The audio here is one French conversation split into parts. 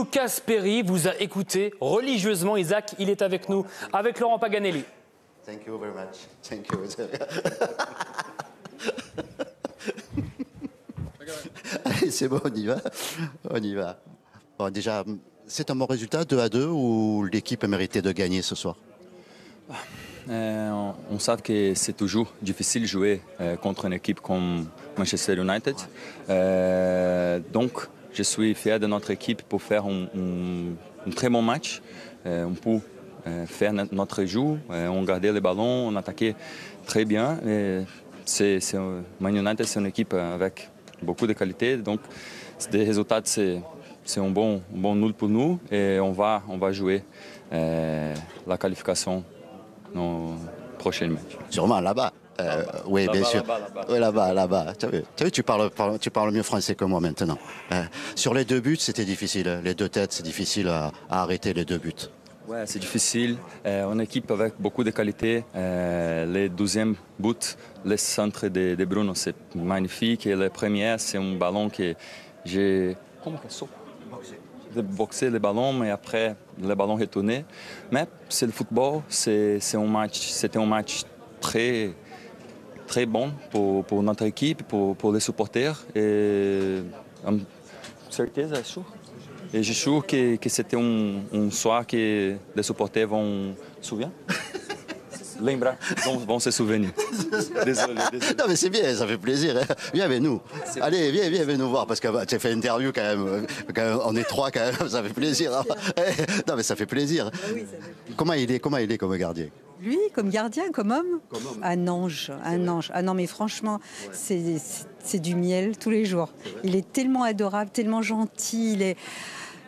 Lucas Perry vous a écouté religieusement. Isaac, il est avec nous, avec Laurent Paganelli. Thank you very much. Thank you. Allez, c'est bon, on y va. On y va. Bon, déjà, c'est un bon résultat, 2-2, ou l'équipe a mérité de gagner ce soir? On sait que c'est toujours difficile de jouer contre une équipe comme Manchester United. Donc, je suis fier de notre équipe pour faire un très bon match. On peut faire notre jeu, on gardait le ballon, on attaquait très bien. Man United, c'est une équipe avec beaucoup de qualité. Donc, des résultats, c'est un bon nul pour nous. Et on va jouer la qualification dans le prochain match. Sûrement là-bas. Oui, bien sûr. Là-bas. Oui, là-bas. Tu as vu, tu parles mieux français que moi maintenant. Sur les 2 buts, c'était difficile. Les 2 têtes, c'est difficile à arrêter les 2 buts. Ouais, c'est difficile. Une équipe avec beaucoup de qualité. Le 12e but, le centre de Bruno, c'est magnifique. Et le premier, c'est un ballon que j'ai... Comment que ça? De boxer le ballon, mais après, le ballon retourné. Mais c'est le football. C'était un match très, très bon pour notre équipe, pour les supporters. Et certeza, é sûr. Et je suis sûr que c'était un soir que les supporters vont se souvenir. Lembra, vont se souvenir. Désolé. Non, mais c'est bien, ça fait plaisir. Hein. Viens avec nous. Allez, viens nous voir, parce que tu as fait l'interview quand même. On est 3 quand même, ça fait plaisir. Hein. Non, mais ça fait plaisir. Oui, ça fait plaisir. Comment il est comme gardien? Lui, comme gardien, comme homme, un ange. Ah non, mais franchement, c'est du miel tous les jours. Il est tellement adorable, tellement gentil,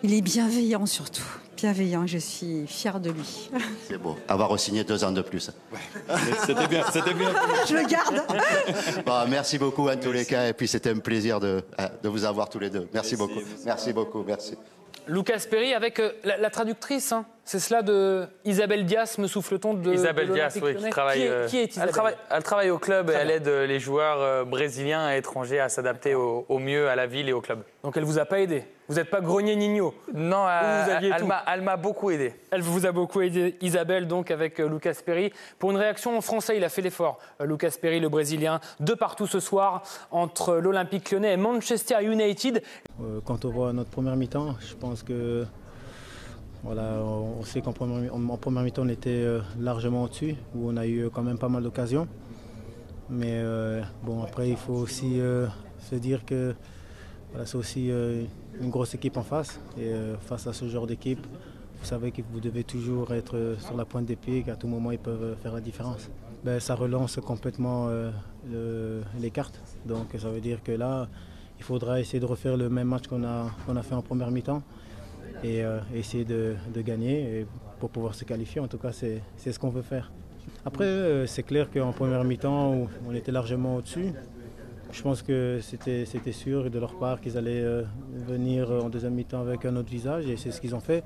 il est bienveillant surtout. Bienveillant, je suis fière de lui. C'est beau. Avoir re-signé 2 ans de plus. Ouais. C'était bien. Je le garde. Bon, merci beaucoup en tous les cas, et puis c'était un plaisir de vous avoir tous les deux. Merci beaucoup. Merci beaucoup. Lucas Perry avec la traductrice, hein. C'est cela de Isabelle Dias, me souffle-t-on de Isabelle de Dias, oui, qui travaille. Qui est Isabelle? Elle travaille au club et elle aide les joueurs brésiliens et étrangers à s'adapter au mieux à la ville et au club. Donc elle vous a pas aidé? Vous n'êtes pas grogné Nino? Non, elle m'a beaucoup aidé. Elle vous a beaucoup aidé, Isabelle, donc avec Lucas Perry. Pour une réaction en français, il a fait l'effort. Lucas Perry, le Brésilien, de partout ce soir entre l'Olympique Lyonnais et Manchester United. Quand on voit notre première mi-temps, je pense que voilà, on sait qu'en première mi-temps, on était largement au-dessus, où on a eu quand même pas mal d'occasions. Mais bon, après, il faut aussi se dire que voilà, c'est aussi une grosse équipe en face. Et face à ce genre d'équipe, vous savez que vous devez toujours être sur la pointe des pieds, qu'à tout moment, ils peuvent faire la différence. Ben, ça relance complètement les cartes. Donc ça veut dire que là, il faudra essayer de refaire le même match qu'on a fait en première mi-temps et essayer de gagner pour pouvoir se qualifier. En tout cas, c'est ce qu'on veut faire. Après, c'est clair qu'en première mi-temps, on était largement au-dessus. Je pense que c'était sûr de leur part qu'ils allaient venir en deuxième mi-temps avec un autre visage, et c'est ce qu'ils ont fait.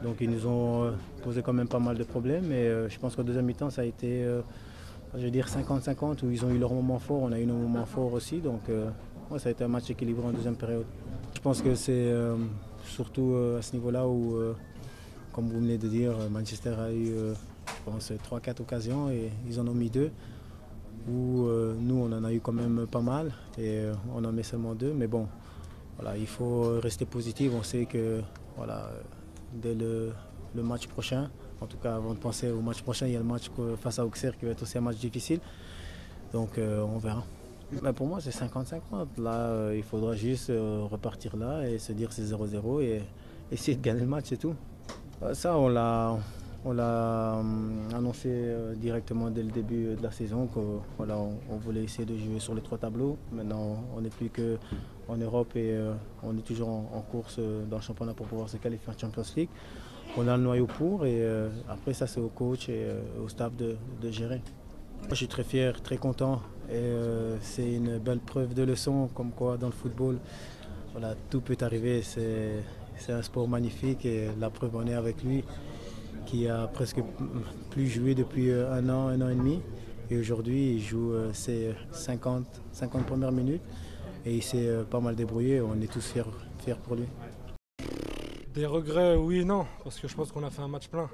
Donc ils nous ont posé quand même pas mal de problèmes, et je pense qu'en deuxième mi-temps, ça a été, je veux dire, 50-50, où ils ont eu leur moment fort, on a eu nos moments forts aussi. Donc ouais, ça a été un match équilibré en deuxième période. Je pense que c'est surtout à ce niveau-là où, comme vous venez de dire, Manchester a eu, je pense, 3-4 occasions, et ils en ont mis 2. Où nous, on en a eu quand même pas mal, et on en met seulement 2. Mais bon, voilà, il faut rester positif. On sait que voilà, dès le match prochain, en tout cas avant de penser au match prochain, il y a le match face à Auxerre qui va être aussi un match difficile. Donc on verra. Mais pour moi, c'est 50-50. Là, il faudra juste repartir là et se dire c'est 0-0 et essayer de gagner le match, c'est tout. Ça, on l'a annoncé directement dès le début de la saison qu'on voilà, on voulait essayer de jouer sur les 3 tableaux. Maintenant, on n'est plus qu'en Europe, et on est toujours en course dans le championnat pour pouvoir se qualifier en Champions League. On a le noyau pour, et après ça, c'est au coach et au staff de gérer. Je suis très fier, très content, et c'est une belle preuve de leçon, comme quoi dans le football, voilà, tout peut arriver. C'est un sport magnifique, et la preuve en est avec lui, qui a presque plus joué depuis un an et demi. Et aujourd'hui, il joue ses 50 premières minutes, et il s'est pas mal débrouillé. On est tous fiers pour lui. Des regrets, oui et non, parce que je pense qu'on a fait un match plein.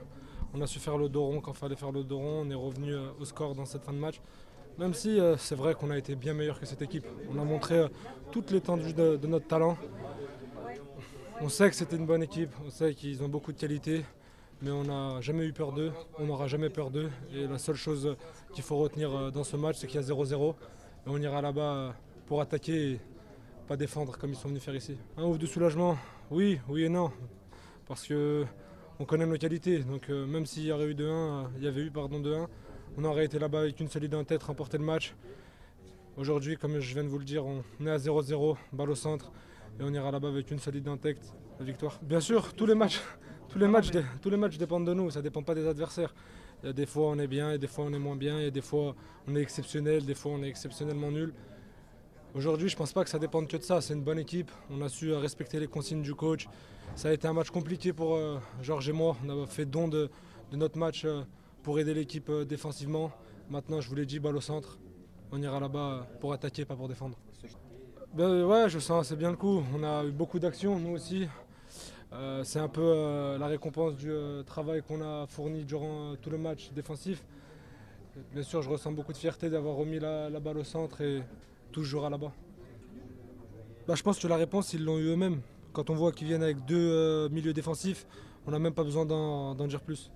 On a su faire le dos rond quand il fallait faire le dos rond, on est revenu au score dans cette fin de match. Même si c'est vrai qu'on a été bien meilleur que cette équipe. On a montré toute l'étendue de notre talent. On sait que c'était une bonne équipe, on sait qu'ils ont beaucoup de qualités, mais on n'a jamais eu peur d'eux, on n'aura jamais peur d'eux. Et la seule chose qu'il faut retenir dans ce match, c'est qu'il y a 0-0. Et on ira là-bas pour attaquer et pas défendre comme ils sont venus faire ici. Un ouf de soulagement, oui et non. Parce qu'on connaît nos qualités. Donc même s'il y aurait eu 2-1, il y avait eu 2-1, on aurait été là-bas avec une seule idée en tête, remporter le match. Aujourd'hui, comme je viens de vous le dire, on est à 0-0, balle au centre. Et on ira là-bas avec une seule idée en tête, la victoire. Bien sûr, tous les matchs dépendent de nous, ça ne dépend pas des adversaires. Il y a des fois on est bien, et des fois on est moins bien, et des fois on est exceptionnel, des fois on est exceptionnellement nul. Aujourd'hui, je ne pense pas que ça dépende que de ça. C'est une bonne équipe. On a su respecter les consignes du coach. Ça a été un match compliqué pour Georges et moi. On a fait don de notre match pour aider l'équipe défensivement. Maintenant, je vous l'ai dit, balle au centre. On ira là-bas pour attaquer, pas pour défendre. Ben, ouais, je sens assez bien le coup. On a eu beaucoup d'actions, nous aussi. C'est un peu la récompense du travail qu'on a fourni durant tout le match défensif. Bien sûr, je ressens beaucoup de fierté d'avoir remis la balle au centre et tout se jouera là-bas. Bah, je pense que la réponse, ils l'ont eu eux-mêmes. Quand on voit qu'ils viennent avec deux milieux défensifs, on n'a même pas besoin d'en dire plus.